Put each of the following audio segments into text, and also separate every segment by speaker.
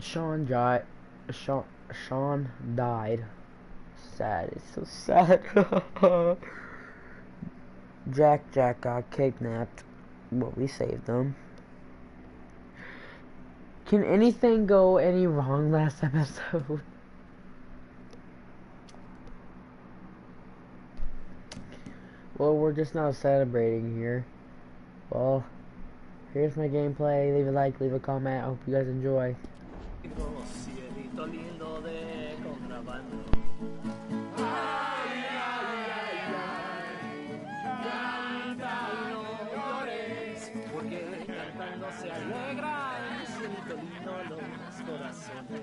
Speaker 1: Sean died. Sean, Sean died. Sad. It's so sad. Jack got kidnapped. Well, we saved him. Can anything go any wrong last episode? Well, we're just now celebrating here. Well, here's my gameplay. Leave a like, leave a comment. I hope you guys enjoy.
Speaker 2: Cielito lindo de contrabando. Canta y no llores, porque cantando se alegran, cielito lindo los corazones.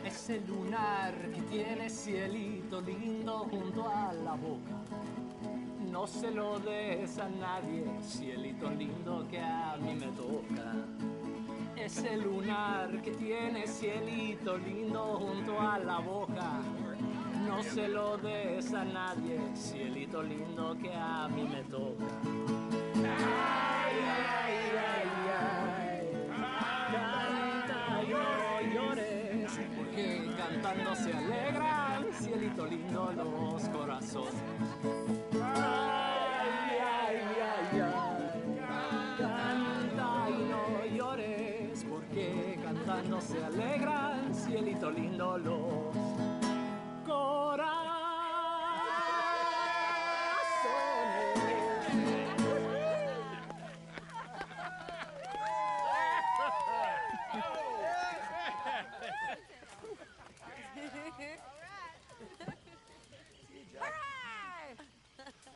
Speaker 2: Ese lunar que tiene cielito lindo junto a la boca, no se lo des a nadie, cielito lindo que a mí me toca. Ese lunar que tiene cielito lindo junto a la boca, no se lo des a nadie, cielito lindo que a mí me toca. Ay, ay, ay, ay, canta y no llores, porque cantando se alegran, cielito lindo los corazones. Ay, ay, ay, ay, canta y no llores, porque cantando se alegran, cielito lindo los corazones.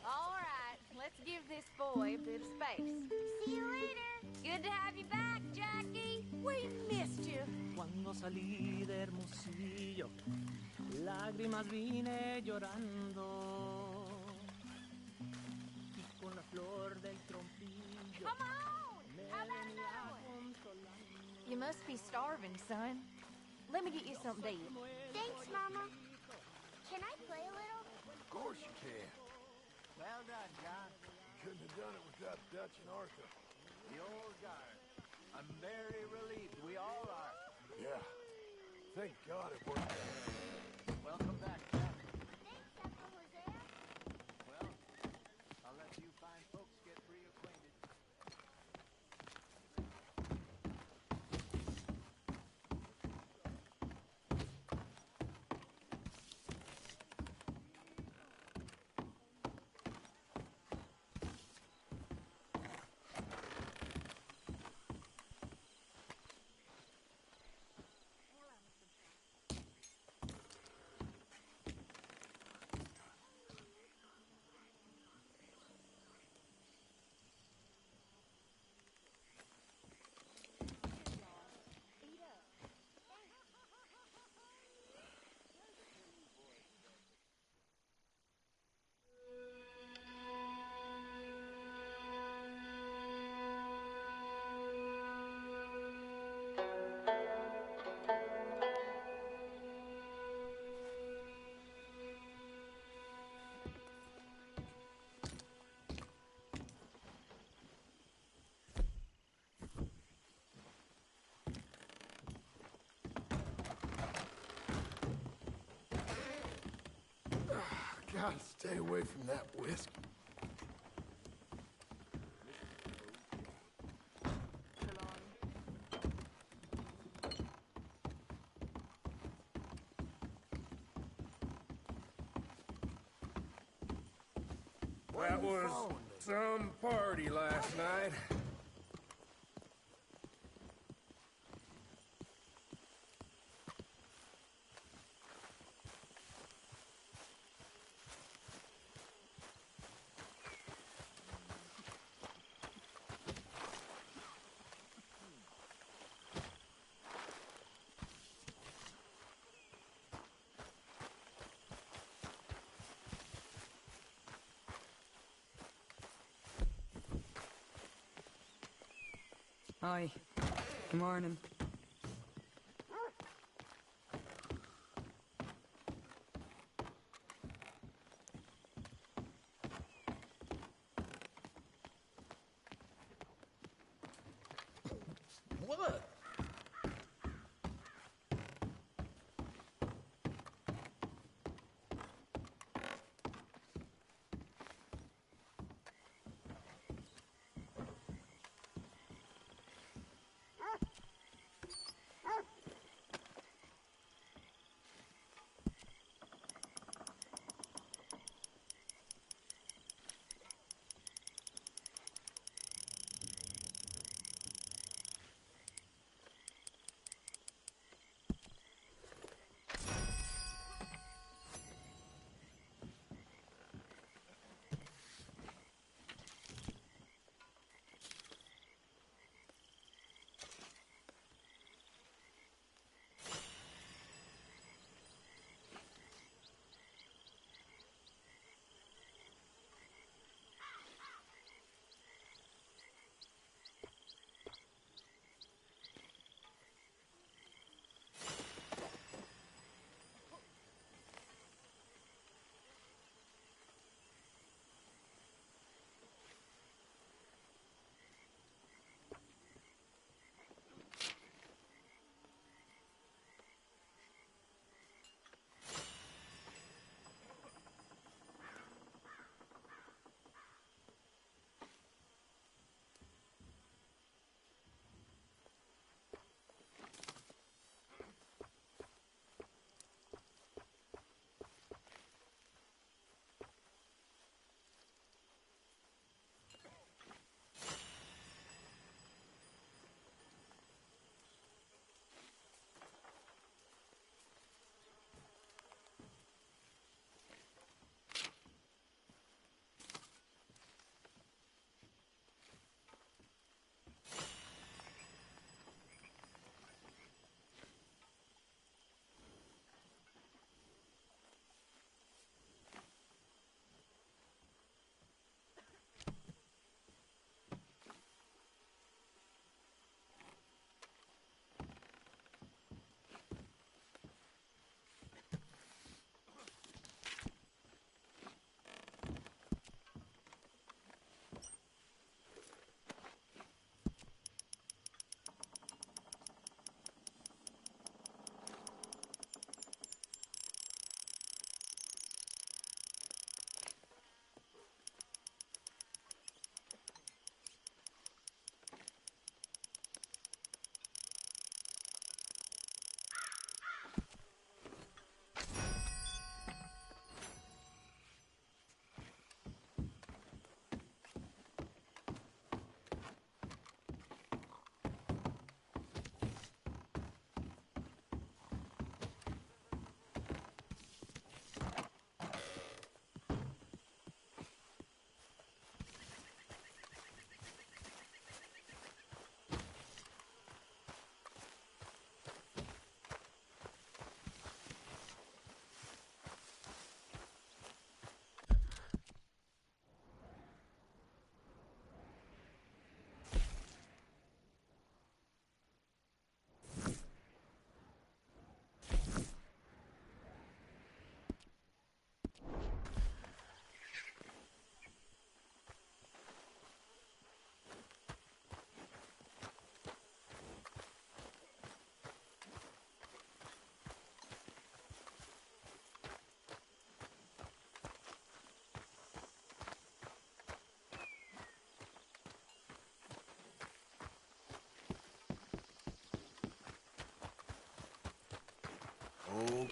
Speaker 3: All right, let's give this boy a bit of space. See you later. Good to have you back, Jackie. We missed you.
Speaker 2: Cuando salí de Hermosillo, lágrimas vine llorando, y con la flor del trompillo
Speaker 3: Come on.
Speaker 2: me
Speaker 3: How about
Speaker 2: venía
Speaker 3: another one?
Speaker 2: consolando.
Speaker 3: You must be starving, son. Let me get you something to eat.
Speaker 4: Thanks, Mama. Can I play a little?
Speaker 5: Of course you can.
Speaker 6: Well done, John.
Speaker 5: Couldn't have done it without Dutch and Arthur.
Speaker 6: The old guard. I'm very relieved. We all are.
Speaker 5: Yeah. Thank God it worked out.
Speaker 6: Welcome back, Jack.
Speaker 4: Thanks, Uncle Hosea.
Speaker 6: Well, I'll let you fine folks get reacquainted.
Speaker 5: Gotta stay away from that whiskey. That was some party last night.
Speaker 7: Hi. Good morning.
Speaker 5: What?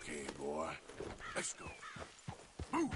Speaker 5: Okay, boy. Let's go. Move!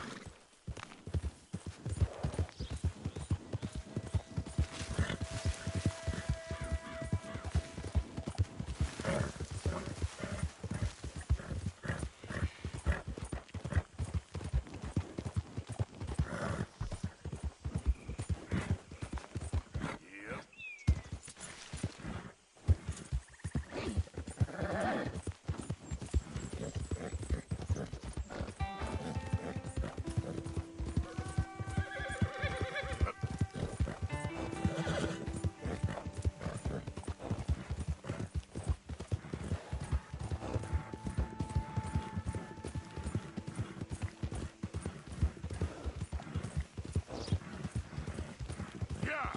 Speaker 5: Yeah!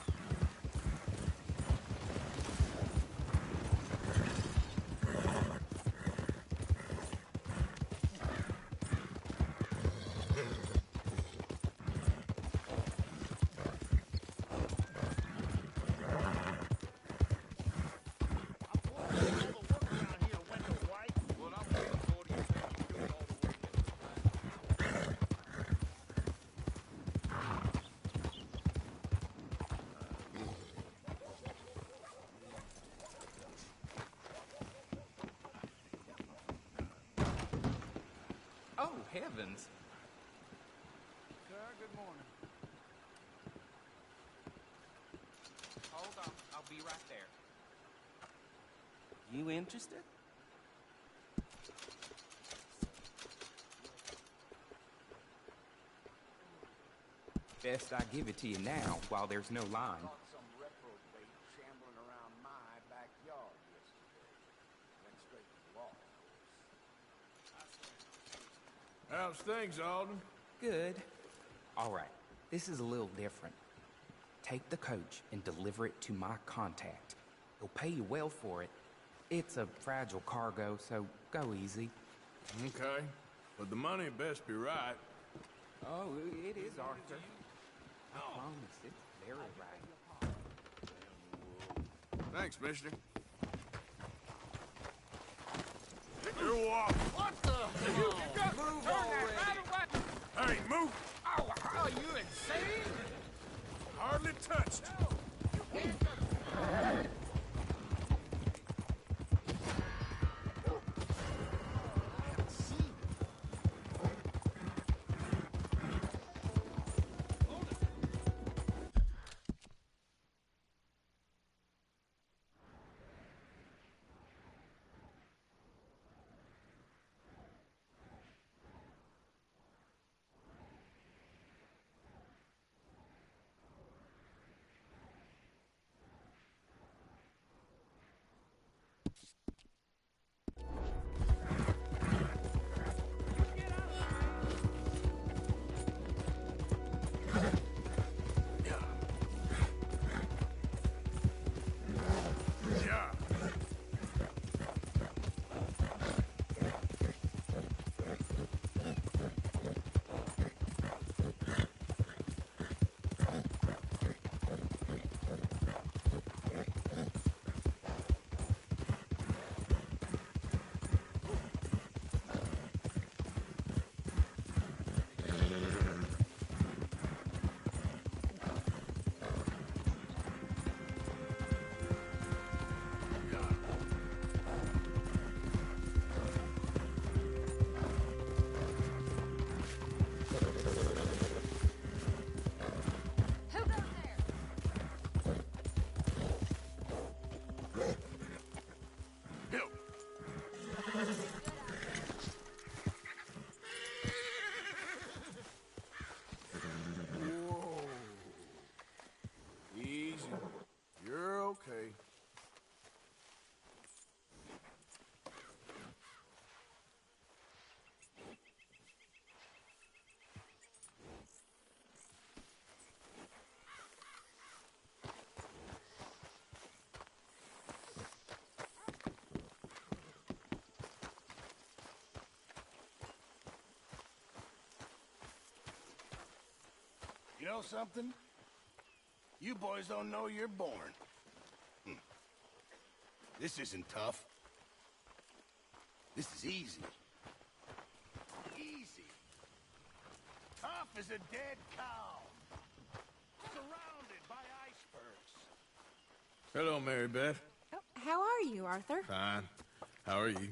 Speaker 8: Oh, heavens.
Speaker 6: Sir, good morning. Hold on, I'll be right there.
Speaker 8: You interested? Best I give it to you now, while there's no line.
Speaker 6: Caught some reprobate shambling around my backyard yesterday. Went straight to law.
Speaker 5: How's things, Alden?
Speaker 8: Good. All right, this is a little different. Take the coach and deliver it to my contact. He'll pay you well for it. It's a fragile cargo, so go easy.
Speaker 5: Okay. But the money best be right.
Speaker 8: Oh, it is, Arthur. I promise, it's very right.
Speaker 5: Thanks, mister. You're off.
Speaker 6: What the? You got move already.
Speaker 5: Hey, move!
Speaker 6: Oh, are you insane?
Speaker 5: Hardly touched. Yeah.
Speaker 3: Who goes there?
Speaker 5: Bill. Whoa. Easy. You're okay.
Speaker 9: You know something? You boys don't know you're born. This isn't tough. This is easy. as a dead cow, surrounded by icebergs.
Speaker 5: Hello, Mary Beth.
Speaker 10: Oh, how are you, Arthur?
Speaker 5: Fine. How are you?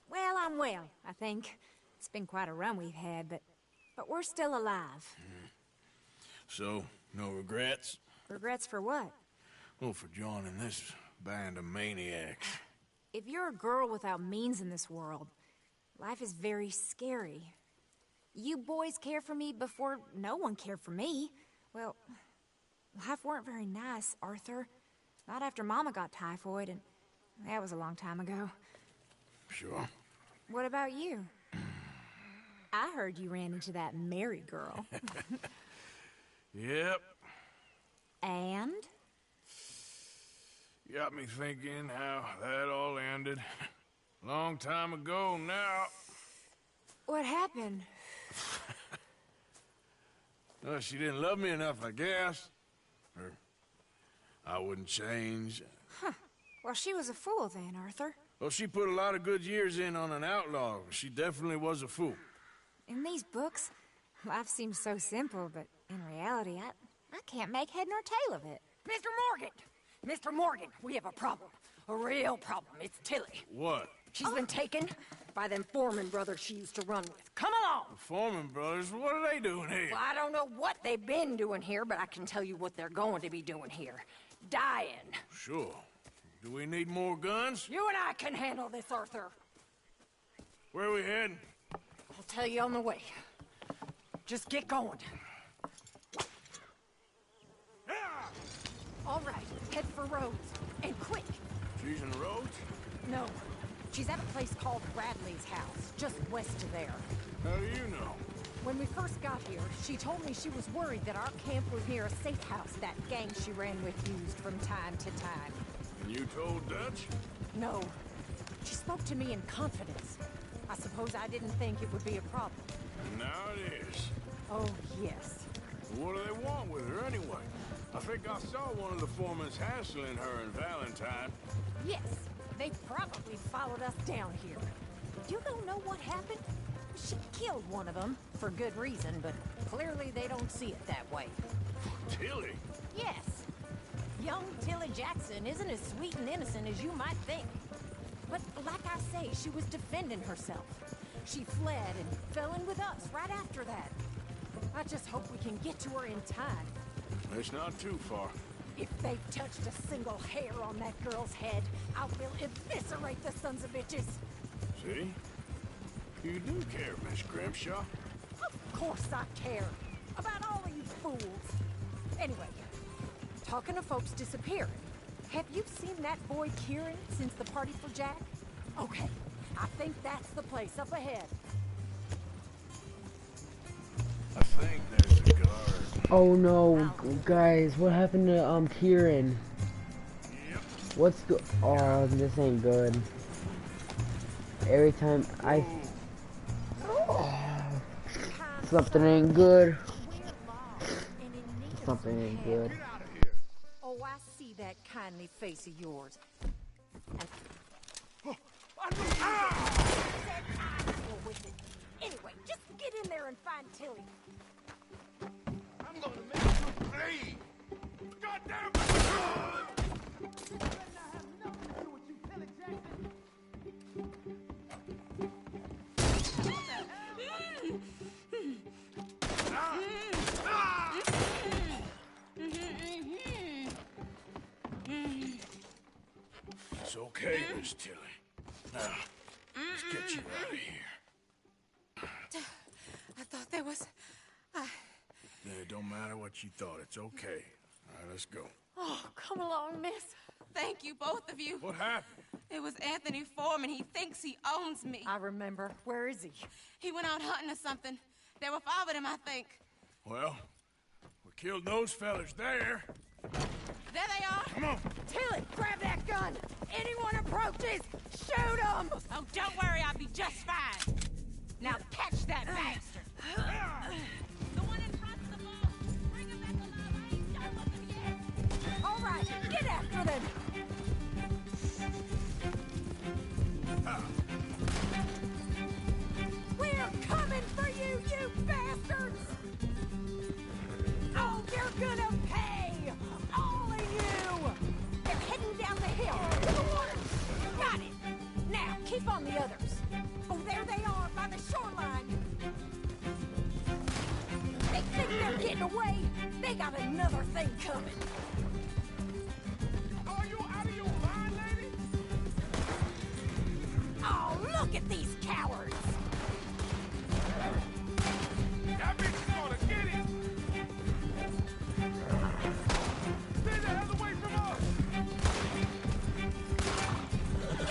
Speaker 10: Well, I'm well, I think. It's been quite a run we've had, but we're still alive.
Speaker 5: So, no regrets?
Speaker 10: Regrets for what?
Speaker 5: Well, for joining this band of maniacs.
Speaker 10: If you're a girl without means in this world, life is very scary. You boys cared for me before no one cared for me. Well, life weren't very nice, Arthur. Not after Mama got typhoid, and that was a long time ago.
Speaker 5: Sure.
Speaker 10: What about you? I heard you ran into that Mary girl.
Speaker 5: Yep.
Speaker 10: And?
Speaker 5: Got me thinking how that all ended. Long time ago now.
Speaker 10: What happened?
Speaker 5: Well, she didn't love me enough, I guess. Or I wouldn't change.
Speaker 10: Huh. Well, she was a fool then, Arthur.
Speaker 5: Well, she put a lot of good years in on an outlaw. She definitely was a fool.
Speaker 10: In these books, life seems so simple, but in reality, I can't make head nor tail of it.
Speaker 11: Mr. Morgan! Mr. Morgan, we have a problem. A real problem. It's Tilly.
Speaker 5: What?
Speaker 11: She's been taken by them Foreman brothers she used to run with. Come along!
Speaker 5: The Foreman brothers? What are they doing here?
Speaker 11: Well, I don't know what they've been doing here, but I can tell you what they're going to be doing here. Dying.
Speaker 5: Sure. Do we need more guns?
Speaker 11: You and I can handle this, Arthur.
Speaker 5: Where are we heading?
Speaker 11: I'll tell you on the way. Just get going. All right, head for Rhodes. And quick.
Speaker 5: She's in Rhodes?
Speaker 11: No. She's at a place called Bradley's house, just west of there.
Speaker 5: How do you know?
Speaker 11: When we first got here, she told me she was worried that our camp was near a safe house that gang she ran with used from time to time.
Speaker 5: And you told Dutch?
Speaker 11: No. She spoke to me in confidence. I suppose I didn't think it would be a problem.
Speaker 5: And now it is.
Speaker 11: Oh, yes.
Speaker 5: What do they want with her anyway? I think I saw one of the foremans hassling her and Valentine.
Speaker 11: Yes. They probably followed us down here. You don't know what happened? She killed one of them, for good reason, but clearly they don't see it that way.
Speaker 5: Tilly?
Speaker 11: Yes. Young Tilly Jackson isn't as sweet and innocent as you might think. But like I say, she was defending herself. She fled and fell in with us right after that. I just hope we can get to her in time.
Speaker 5: It's not too far.
Speaker 11: If they've touched a single hair on that girl's head, I will eviscerate the sons of bitches.
Speaker 5: See? You do care, Miss Grimshaw.
Speaker 11: Of course I care. About all of you fools. Anyway, talking of folks disappearing, have you seen that boy Kieran since the party for Jack? Okay, I think that's the place up ahead.
Speaker 5: I think there's a guard.
Speaker 1: Oh no, guys, what happened to Kieran?
Speaker 5: Yep.
Speaker 1: What's oh, this ain't good. Every time I something ain't good. Something ain't good.
Speaker 11: Oh, I see that kindly face of yours. Anyway, just get in there and find Tilly.
Speaker 9: I'm gonna make you bleed! Goddamn!
Speaker 5: It's okay, Miss Tilly. Now, let's get you out of here.
Speaker 7: I thought there was...
Speaker 5: Yeah, it don't matter what you thought. It's okay. All right, let's go.
Speaker 7: Oh, come along, miss. Thank you, both of you.
Speaker 5: What happened?
Speaker 7: It was Anthony Foreman. He thinks he owns me.
Speaker 11: I remember. Where is he?
Speaker 7: He went out hunting or something. There were 5 of them, I think.
Speaker 5: Well, we killed those fellas there.
Speaker 7: There they are.
Speaker 5: Come on.
Speaker 11: Tilly, grab that gun! Anyone approaches, shoot them!
Speaker 7: Oh, don't worry. I'll be just fine.
Speaker 11: Now catch that bastard!
Speaker 7: The one in front's the boss. Bring him back alive. I ain't done with him yet.
Speaker 11: All right, get after them! We're coming for you, you bastards! sure thing coming.
Speaker 9: Are you out of your mind, lady?
Speaker 11: Oh, look at these cowards!
Speaker 9: That bitch is gonna get it! Stay the hell away from us!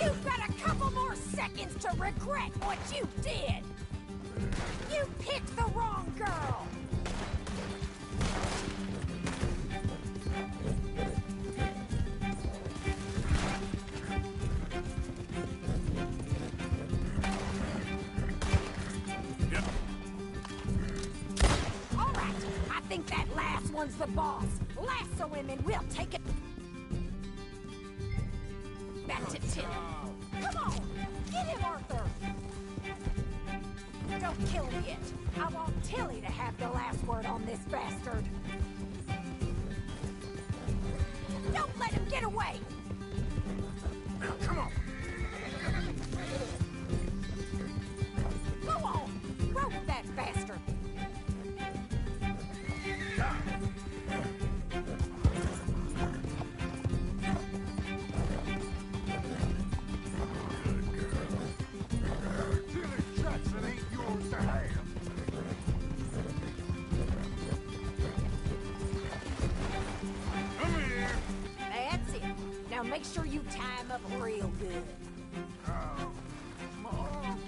Speaker 11: You've got a couple more seconds to regret what you did! You picked the wrong girl! All right, I think that last one's the boss. Lasso him and we'll take it back to Tilly. Come on, get him, Arthur! Don't kill him yet. I want Tilly to have the last word on this bastard. Don't let him get away!
Speaker 9: Now, come on!
Speaker 11: Go on! Rope that bastard!
Speaker 9: Tilly Jackson ain't yours to have. Come here.
Speaker 11: That's it. Now make sure you tie him up real good.
Speaker 9: Mom.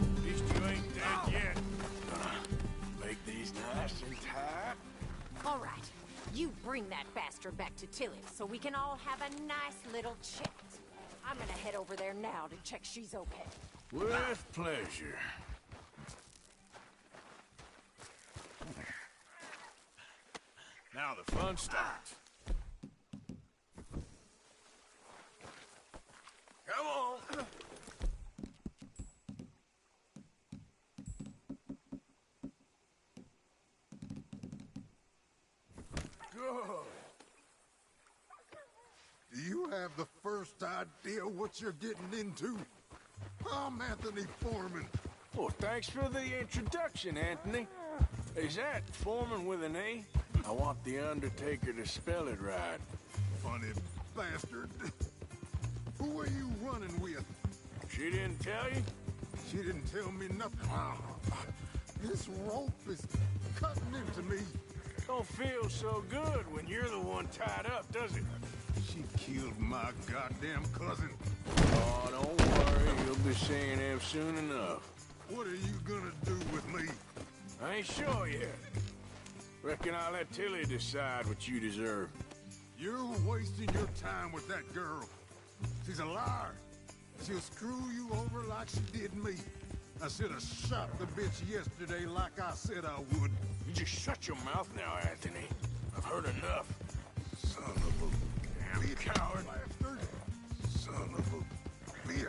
Speaker 9: At least you ain't dead yet. Make these nice and tight.
Speaker 11: All right. You bring that bastard back to Tilly so we can all have a nice little chat. I'm gonna head over there now to check she's okay.
Speaker 9: With pleasure. Now the fun starts. Come on. Good.
Speaker 12: Do you have the first idea what you're getting into? I'm Anthony Foreman.
Speaker 9: Well, thanks for the introduction, Anthony. Is that Foreman with an A? I want the Undertaker to spell it right.
Speaker 12: Funny bastard. Who are you running with?
Speaker 9: She didn't tell you?
Speaker 12: She didn't tell me nothing. This rope is cutting into me.
Speaker 9: Don't feel so good when you're the one tied up, does it?
Speaker 12: She killed my goddamn cousin.
Speaker 9: Oh, don't worry. You'll be seeing him soon enough.
Speaker 12: What are you gonna do with me?
Speaker 9: I ain't sure yet. Reckon I'll let Tilly decide what you deserve.
Speaker 12: You're wasting your time with that girl. She's a liar. She'll screw you over like she did me. I should have shot the bitch yesterday like I said I would.
Speaker 9: You just shut your mouth now, Anthony. I've heard enough.
Speaker 12: Son of a
Speaker 9: Damn coward.
Speaker 12: bastard. Son of a bitch.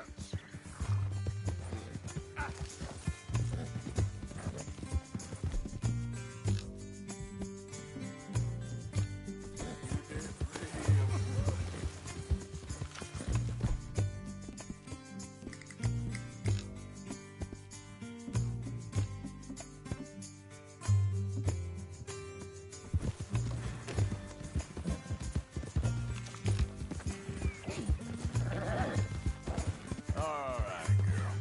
Speaker 9: All right, girl.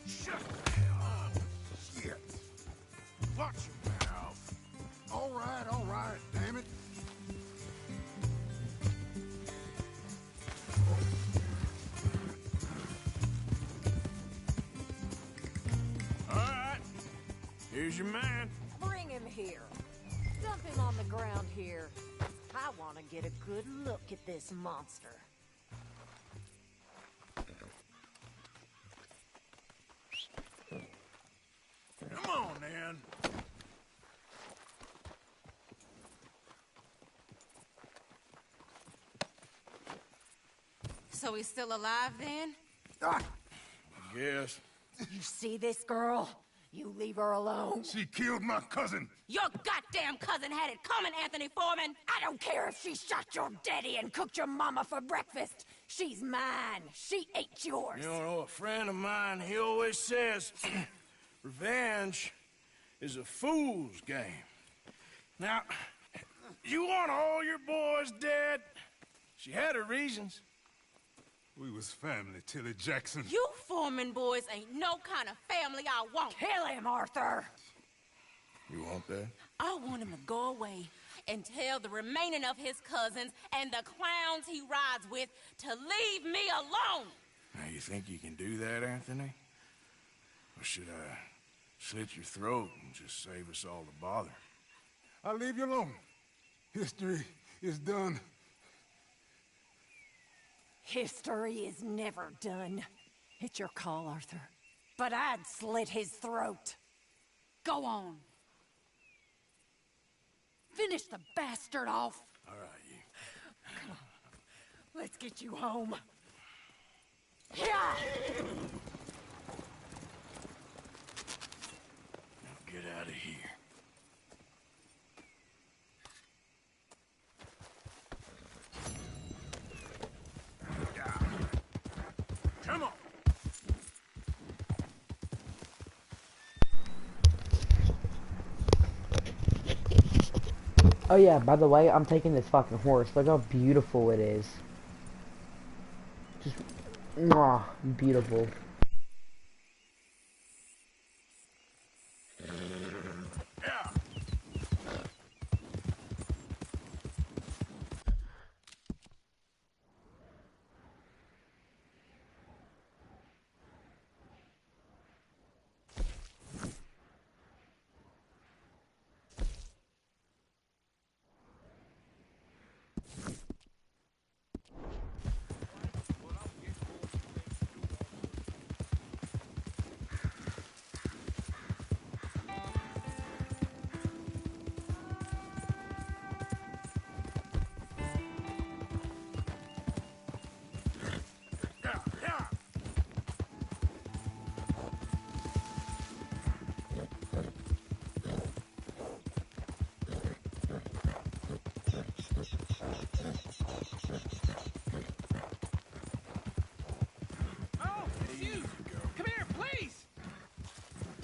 Speaker 9: Shut the hell up.
Speaker 12: Shit.
Speaker 9: Watch your mouth.
Speaker 12: All right, damn it.
Speaker 9: All Here's your man.
Speaker 11: Bring him here. Dump him on the ground here. I want to get a good look at this monster.
Speaker 9: Come on, then.
Speaker 11: So he's still alive then?
Speaker 9: I guess.
Speaker 11: You see this girl? You leave her alone.
Speaker 12: She killed my cousin.
Speaker 11: Your goddamn cousin had it coming, Anthony Foreman. I don't care if she shot your daddy and cooked your mama for breakfast. She's mine. She ate yours.
Speaker 9: You know, a friend of mine, he always says, revenge is a fool's game. Now, you want all your boys dead? She had her reasons.
Speaker 12: We was family, Tilly Jackson.
Speaker 11: You Foreman boys ain't no kind of family I want. Kill him, Arthur.
Speaker 9: You want that?
Speaker 11: I want him to go away and tell the remaining of his cousins and the clowns he rides with to leave me alone.
Speaker 9: Now, you think you can do that, Anthony? Or should I slit your throat and just save us all the bother?
Speaker 12: I'll leave you alone. History is done.
Speaker 11: History is never done. It's your call, Arthur. But I'd slit his throat. Go on. Finish the bastard off.
Speaker 9: All right, you.
Speaker 11: Come on. Let's get you home. Yeah!
Speaker 9: Now get out of here. Come on.
Speaker 1: Oh yeah, by the way, I'm taking this fucking horse. Look how beautiful it is. Just, mwah, beautiful.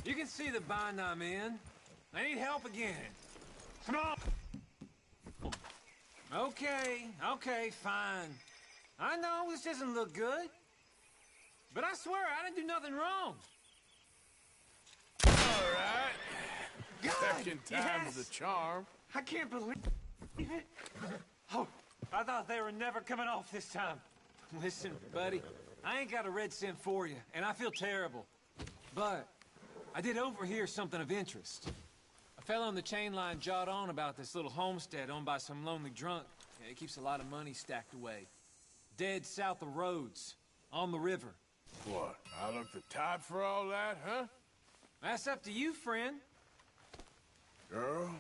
Speaker 13: You can see the bind I'm in. I need help again. Come on! Okay, fine. I know this doesn't look good. But I swear, I didn't do nothing wrong.
Speaker 9: All right.
Speaker 13: God,
Speaker 9: Second time's the charm.
Speaker 13: I can't believe it. Oh, I thought they were never coming off this time. Listen, buddy, I ain't got a red cent for you, and I feel terrible. But I did overhear something of interest. A fellow on the chain line jawed on about this little homestead owned by some lonely drunk. Yeah, he keeps a lot of money stacked away. Dead south of Rhodes, on the river.
Speaker 9: What? I look the type for all that, huh?
Speaker 13: That's up to you, friend.
Speaker 9: Girl?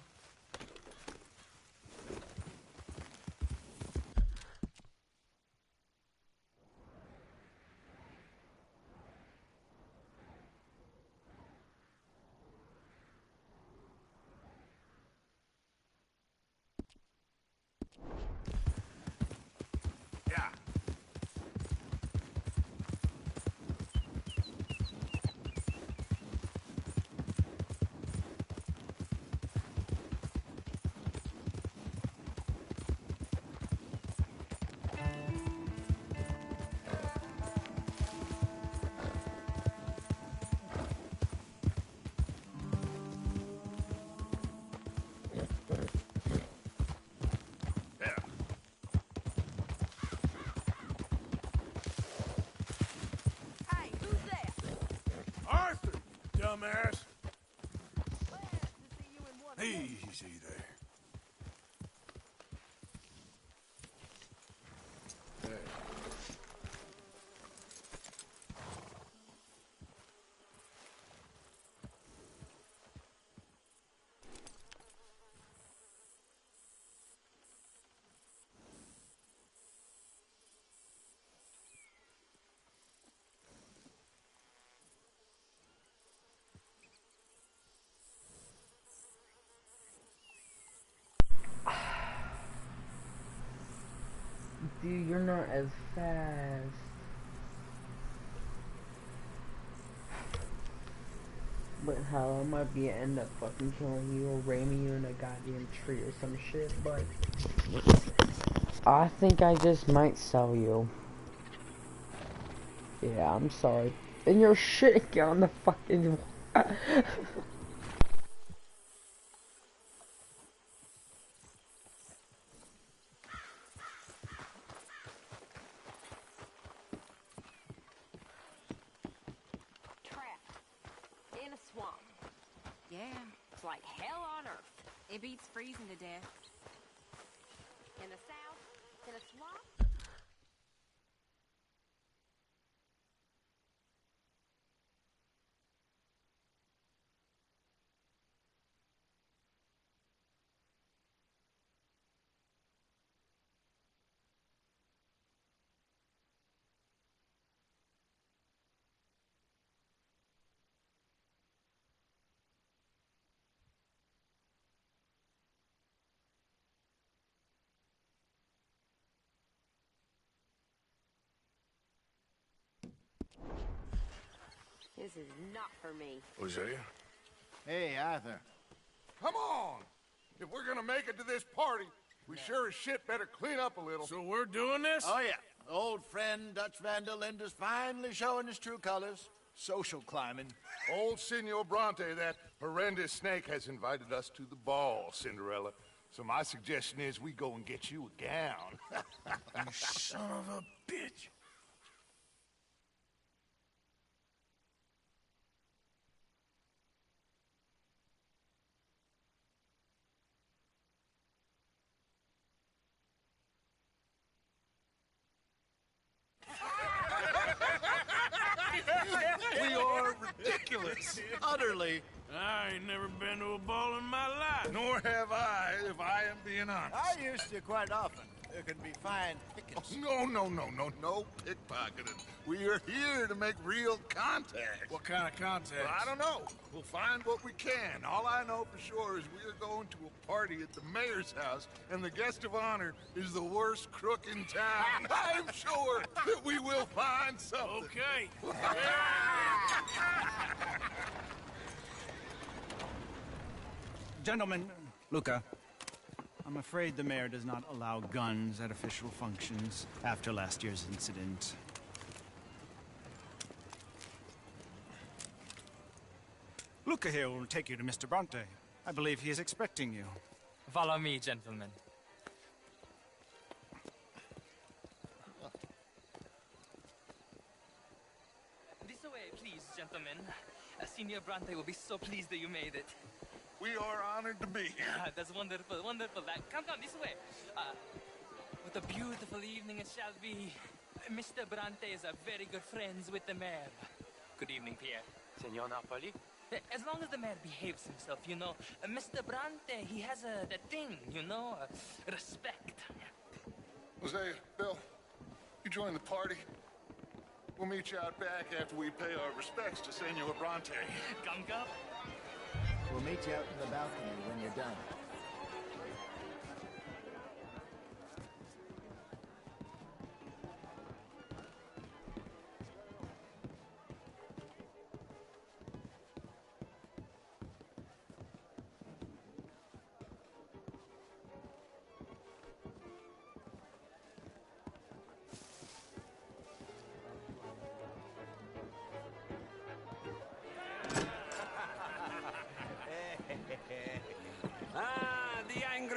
Speaker 5: see there. There.
Speaker 1: Dude, you're not as fast. But hell, I might be end up fucking killing you or ramming you in a goddamn tree or some shit, but I think I just might sell you. Yeah, I'm sorry. And you're shitting on the fucking
Speaker 11: Trapped in a swamp. Yeah, it's like hell on earth.
Speaker 10: It beats freezing to death.
Speaker 11: In the south, in a swamp. This is not for me.
Speaker 5: Hosea?
Speaker 6: Hey, Arthur.
Speaker 12: Come on! If we're gonna make it to this party, we sure as shit better clean up a little.
Speaker 9: So we're doing this?
Speaker 6: Oh, yeah. Old friend Dutch Van der Linde's finally showing his true colors. Social climbing.
Speaker 12: Old Senor Bronte, that horrendous snake, has invited us to the ball, Cinderella. So my suggestion is we go and get you a gown.
Speaker 5: You son of a bitch.
Speaker 12: We are ridiculous. Utterly.
Speaker 9: I ain't never been to a ball in my life.
Speaker 12: Nor have I, if I am being honest.
Speaker 6: I used to quite often. There can be fine pickets.
Speaker 12: No pickpocketing. We are here to make real contact.
Speaker 9: What kind of contact?
Speaker 12: Well, I don't know. We'll find what we can. All I know for sure is we are going to a party at the mayor's house, and the guest of honor is the worst crook in town. I'm sure that we will find something.
Speaker 9: Okay.
Speaker 14: Gentlemen, Luca, I'm afraid the mayor does not allow guns at official functions after last year's incident. Luca here will take you to Mr. Bronte. I believe he is expecting you.
Speaker 15: Follow me, gentlemen. This way, please, gentlemen. Senior Bronte will be so pleased that you made it.
Speaker 12: We are honored to be here.
Speaker 15: That's wonderful, wonderful. Come this way. What a beautiful evening it shall be. Mr. Bronte is a very good friends with the mayor. Good evening, Pierre.
Speaker 16: Senor Napoli?
Speaker 15: As long as the mayor behaves himself, you know. Mr. Bronte, he has that thing, you know, respect.
Speaker 12: Hosea, Bill, you join the party. We'll meet you out back after we pay our respects to Senor Bronte.
Speaker 15: Come.
Speaker 6: We'll meet you out in the balcony when you're done.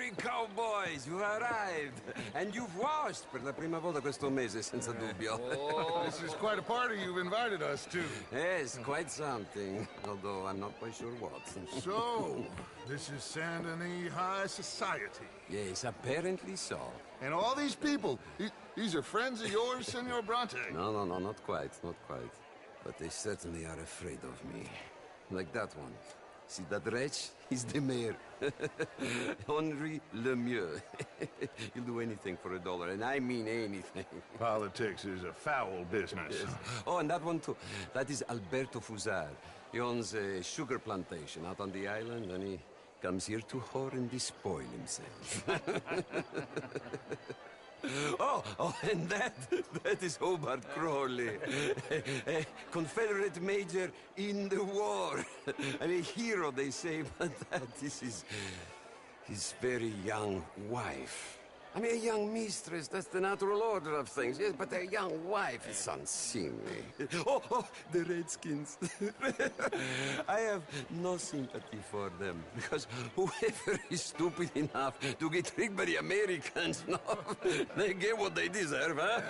Speaker 16: Hurry, cowboys, you've arrived. And you've washed per la prima volta questo mese, senza dubbio.
Speaker 12: This is quite a party you've invited us to.
Speaker 16: Yes, quite something. Although I'm not quite sure what.
Speaker 12: So, this is Saint Denis High Society.
Speaker 16: Yes, apparently so.
Speaker 12: And all these people, these are friends of yours, Senor Bronte?
Speaker 16: No, not quite, not quite. But they certainly are afraid of me. Like that one. See that wretch? He's the mayor. Henri Lemieux. He'll do anything for $1, and I mean anything.
Speaker 12: Politics is a foul business.
Speaker 16: Yes. Oh, and that one too. That is Alberto Fusar. He owns a sugar plantation out on the island, and he comes here to whore and despoil himself. Oh, and that is Hobart Crawley, a Confederate major in the war. I mean, a hero, they say, but this is his very young wife. I mean, a young mistress, that's the natural order of things, yes, but a young wife is unseemly. Oh, the Redskins. I have no sympathy for them, because whoever is stupid enough to get tricked by the Americans, no, they get what they deserve, huh?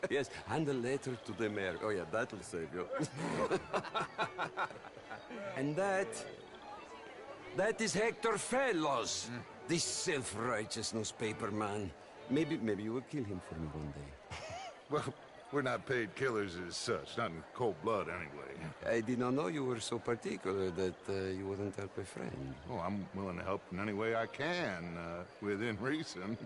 Speaker 16: Yes, and a letter to the mayor. Oh, yeah, that'll save you. And that is Hector Fellows. This self-righteous newspaper man. Maybe you will kill him for me one day.
Speaker 12: Well, we're not paid killers as such, not in cold blood anyway.
Speaker 16: I did not know you were so particular that you wouldn't help a friend.
Speaker 12: Oh, I'm willing to help in any way I can, within reason.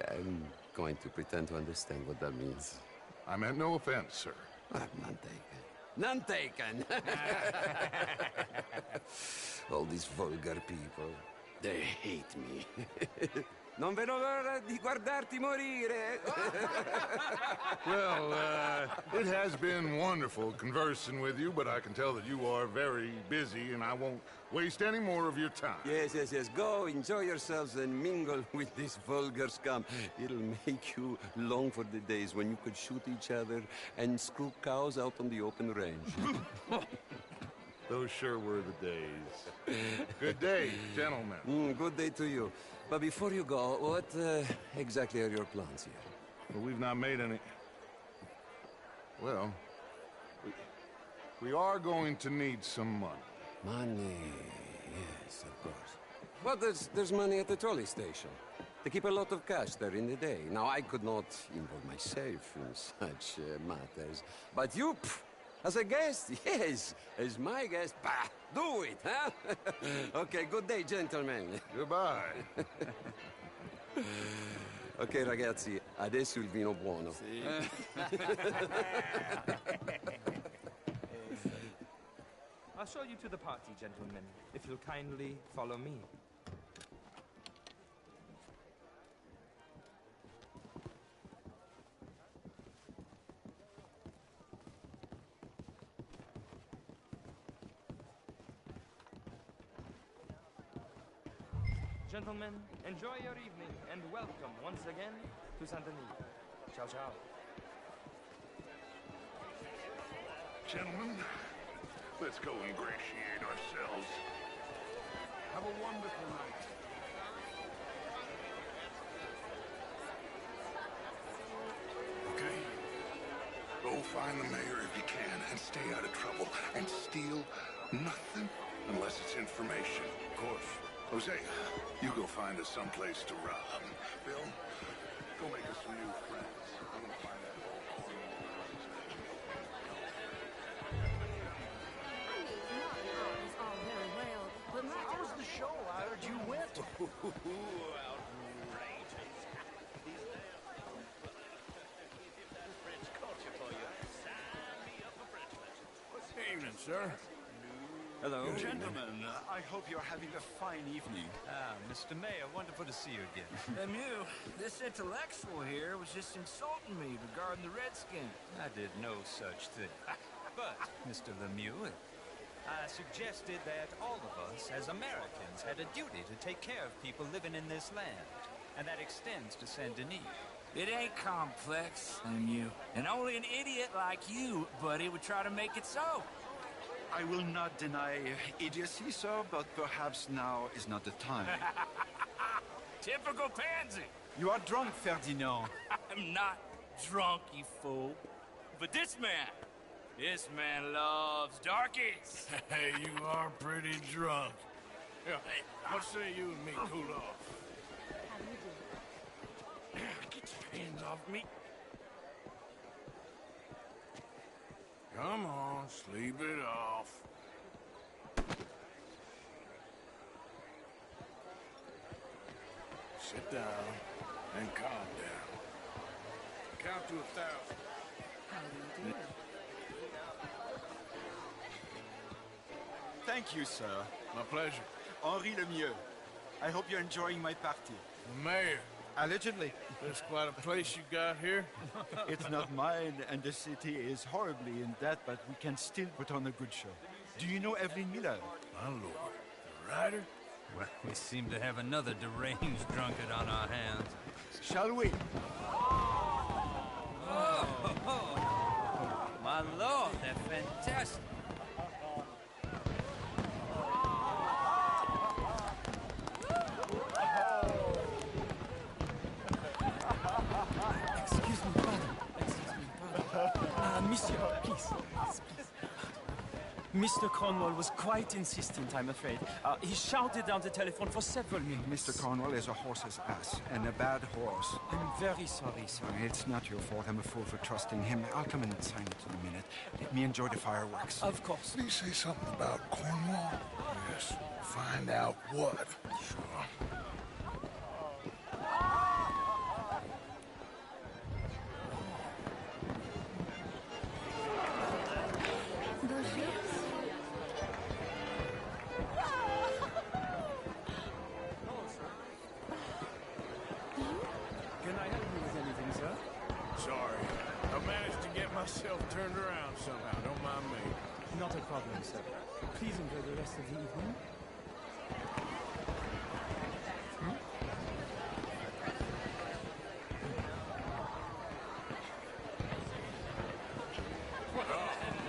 Speaker 16: I'm going to pretend to understand what that means.
Speaker 12: I meant no offense, sir.
Speaker 16: None taken. None taken! All these vulgar people. They hate me. Non vedo l'ora di guardarti morire.
Speaker 12: Well, it has been wonderful conversing with you, but I can tell that you are very busy, and I won't waste any more of your time.
Speaker 16: Yes. Go, enjoy yourselves, and mingle with this vulgar scum. It'll make you long for the days when you could shoot each other and screw cows out on the open range.
Speaker 12: Those sure were the days. Good day, gentlemen.
Speaker 16: Good day to you. But before you go, what exactly are your plans here?
Speaker 12: Well, we've not made any... Well, we are going to need some money.
Speaker 16: Money, yes, of course. Well, there's money at the trolley station. They keep a lot of cash there in the day. Now, I could not involve myself in such matters. But you... As a guest? Yes. As my guest? Bah! Do it, huh? Okay, good day, gentlemen.
Speaker 12: Goodbye.
Speaker 16: Ok, ragazzi, adesso il vino buono.
Speaker 15: Sì. I'll show you to the party, gentlemen, if you'll kindly follow me. Gentlemen, enjoy your evening and welcome once again to Saint Denis. Ciao, ciao.
Speaker 12: Gentlemen, let's go ingratiate ourselves. Have a wonderful night. Okay? Go find the mayor if you can and stay out of trouble. And steal nothing unless it's information. Of course. Jose, you go find us someplace to rob. Bill, go make us some new friends. I'm gonna find that whole corner.
Speaker 11: All very well, but
Speaker 6: How was the show? I heard you went.
Speaker 9: Evening, sir.
Speaker 17: Hello. Gentlemen, I hope you're having a fine evening. Ah, Mr. Mayor, wonderful to see you again.
Speaker 6: Lemieux, this intellectual here was just insulting me regarding the Redskins.
Speaker 17: I did no such thing. But, Mr. Lemieux, I suggested that all of us, as Americans, had a duty to take care of people living in this land. And that extends to Saint Denis.
Speaker 6: It ain't complex, Lemieux. And only an idiot like you, buddy, would try to make it so.
Speaker 17: I will not deny idiocy, sir, but perhaps now is not the time.
Speaker 6: Typical pansy.
Speaker 14: You are drunk, Ferdinand.
Speaker 6: I'm not drunk, you fool. But this man loves darkies.
Speaker 9: Hey, you are pretty drunk. Yeah, hey, what say you and me cool off? Get your hands off me. Come on, sleep it off. Sit down and calm down. Count to 1,000.
Speaker 14: Thank you, sir.
Speaker 9: My pleasure.
Speaker 14: Henri Lemieux. I hope you're enjoying my party.
Speaker 9: The mayor.
Speaker 14: Allegedly.
Speaker 9: That's quite a place you got here.
Speaker 14: It's not mine, and the city is horribly in debt, but we can still put on a good show. Do you know Evelyn Miller?
Speaker 9: My lord. The writer?
Speaker 6: Well, we seem to have another deranged drunkard on our hands.
Speaker 14: Shall we?
Speaker 6: Oh, my lord, they're fantastic.
Speaker 15: Excuse me, pardon. Monsieur, please. Mr. Cornwall was quite insistent, I'm afraid. He shouted down the telephone for several minutes.
Speaker 14: Mr. Cornwall is a horse's ass, and a bad horse.
Speaker 15: I'm very sorry, sir.
Speaker 14: It's not your fault. I'm a fool for trusting him. I'll come in silent in a minute. Let me enjoy the fireworks.
Speaker 15: Of course.
Speaker 9: Did he say something about Cornwall? Yes. Find out what. Sure.
Speaker 15: Can I help you with anything, sir?
Speaker 9: Sorry. I managed to get myself turned around somehow. Don't mind me.
Speaker 15: Not a problem, sir. Please enjoy the rest of the evening.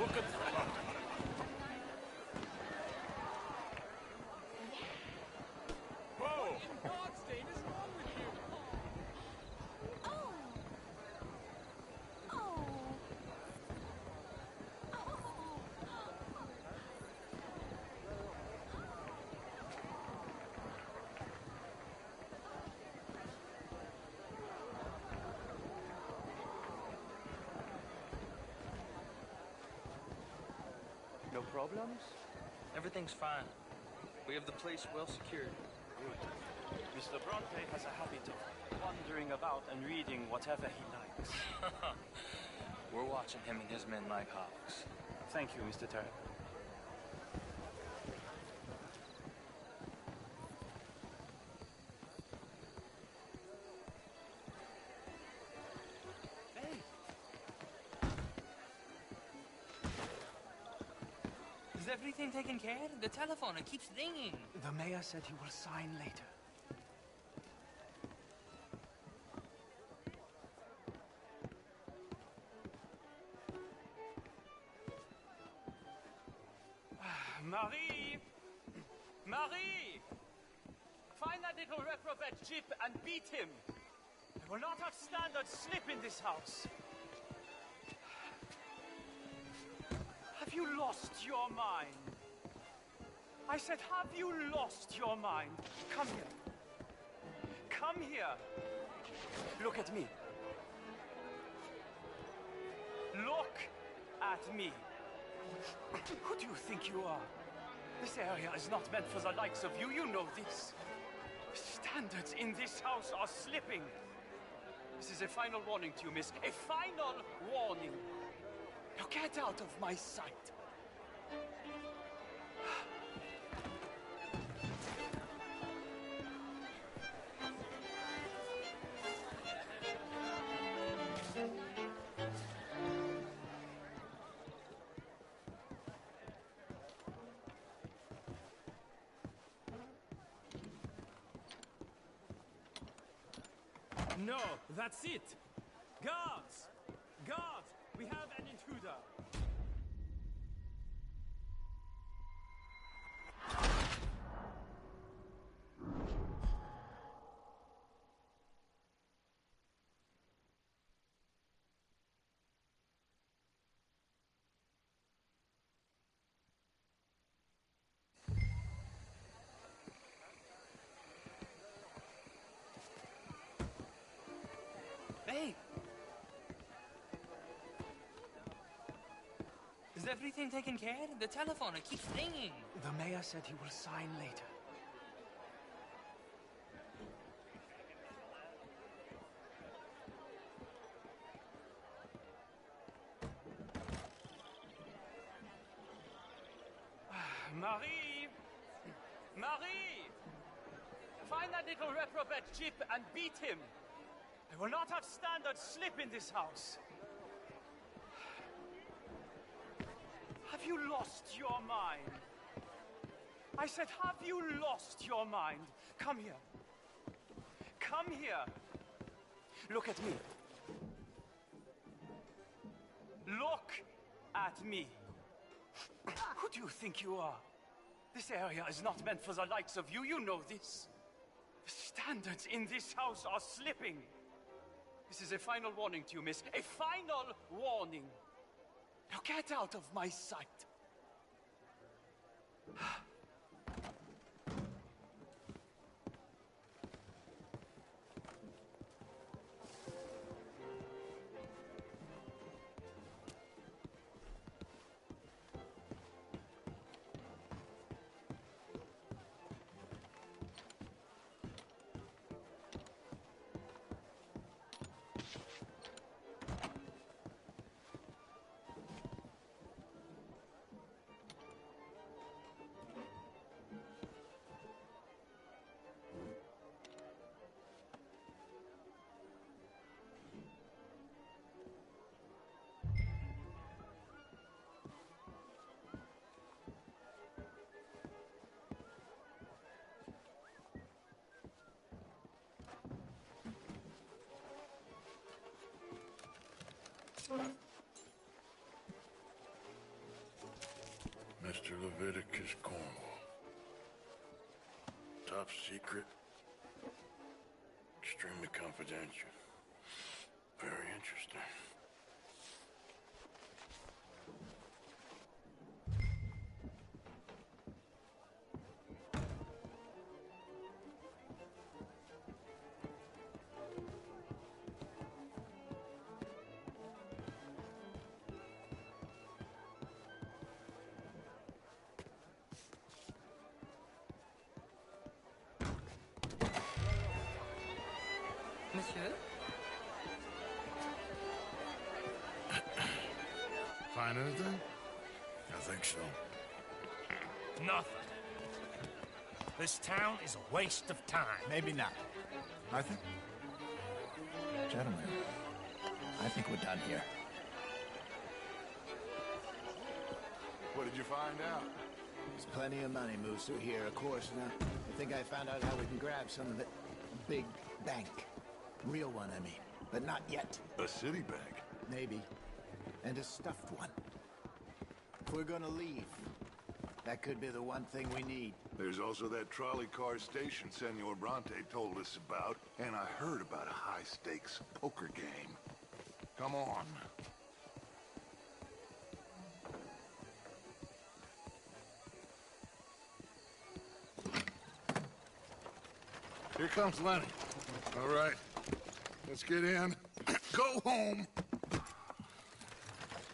Speaker 9: Look at that. Whoa!
Speaker 15: God's name is wrong with you?
Speaker 18: No problems? Everything's fine. We have the place well secured.
Speaker 19: Good. Mr. Bronte has a habit of wandering about and reading whatever he likes.
Speaker 18: We're watching him and his men like hawks.
Speaker 19: Thank you, Mr. Turner.
Speaker 15: Is everything taken care of? The telephone, it keeps ringing.
Speaker 19: The mayor said he will sign later. Marie! Marie! Find that little reprobate Jip and beat him. I will not have standard slip in this house. Have you lost your mind? I said, have you lost your mind? Come here. Come here. Look at me. Look at me. Who do you think you are? This area is not meant for the likes of you. You know this. Standards in this house are slipping. This is a final warning to you, miss. A final warning. Now get out of my sight.
Speaker 15: No, that's it. Guards! Guards! We have an intruder. everything taken care of? The telephone, it keeps ringing.
Speaker 19: The mayor said he will sign later. Marie! Marie! Find that little reprobate Chip and beat him. I will not have standard slip in this house. Have you lost your mind? I said, have you lost your mind? Come here. Come here. Look at me. Look at me. Who do you think you are? This area is not meant for the likes of you. You know this. The standards in this house are slipping. This is a final warning to you, miss. A final warning. Now get out of my sight.
Speaker 5: Mr. Leviticus Cornwall. Top secret. Extremely confidential. Very interesting.
Speaker 15: Monsieur?
Speaker 5: Find anything? I think so.
Speaker 9: Nothing. This town is a waste of time.
Speaker 20: Maybe not. Arthur? Gentlemen, I think we're done here.
Speaker 12: What did you find out?
Speaker 20: There's plenty of money moves through here, of course. Now, I think I found out how we can grab some of it. A big bank. Real one, I mean. But not yet.
Speaker 12: A city bank?
Speaker 20: Maybe. And a stuffed one. If we're gonna leave, that could be the one thing we need.
Speaker 12: There's also that trolley car station Senor Bronte told us about, and I heard about a high-stakes poker game. Come on. Here comes Lenny. All right, let's get in. Go home.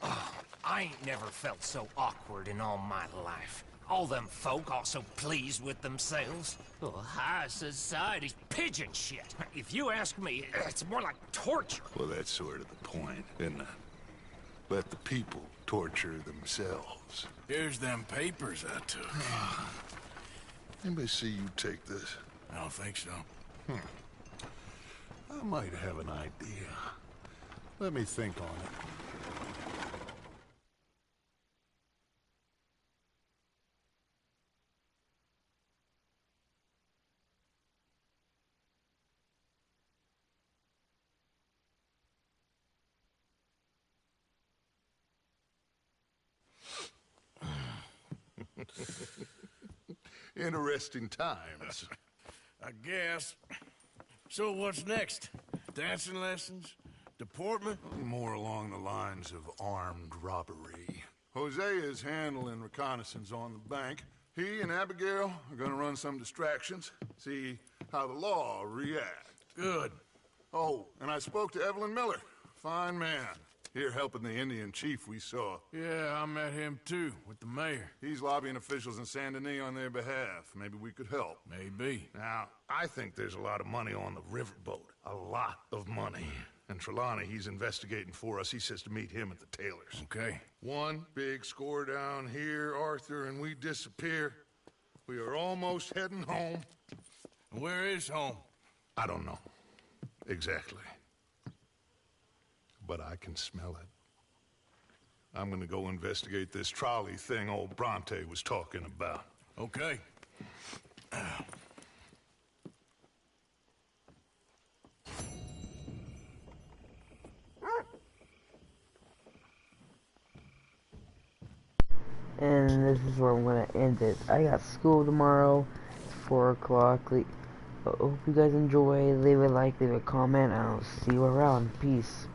Speaker 9: Oh, I ain't never felt so awkward in all my life. All them folk all so pleased with themselves. Oh, high society's pigeon shit. If you ask me, it's more like torture.
Speaker 12: Well, that's sort of the point, isn't it? Let the people torture themselves.
Speaker 5: Here's them papers I took.
Speaker 12: Anybody see you take this?
Speaker 5: I don't think so.
Speaker 12: I might have an idea. Let me think on it. Interesting times.
Speaker 5: I guess. So what's next? Dancing lessons? Deportment?
Speaker 12: More along the lines of armed robbery. Hosea is handling reconnaissance on the bank. He and Abigail are gonna run some distractions, see how the law reacts.
Speaker 5: Good.
Speaker 12: Oh, and I spoke to Evelyn Miller. Fine man. Here helping the Indian chief we saw.
Speaker 9: Yeah, I met him too, with the mayor.
Speaker 12: He's lobbying officials in Saint Denis on their behalf. Maybe we could help.
Speaker 9: Maybe.
Speaker 12: Now, I think there's a lot of money on the riverboat. A lot of money. And Trelawney, he's investigating for us. He says to meet him at the Taylors.
Speaker 9: Okay.
Speaker 12: One big score down here, Arthur, and we disappear. We are almost heading home.
Speaker 9: Where is home?
Speaker 12: I don't know. Exactly. But I can smell it. I'm gonna go investigate this trolley thing old Bronte was talking about.
Speaker 9: Okay.
Speaker 1: And this is where I'm gonna end it. I got school tomorrow. It's 4 o'clock. Hope you guys enjoy. Leave a like, leave a comment, and I'll see you around. Peace.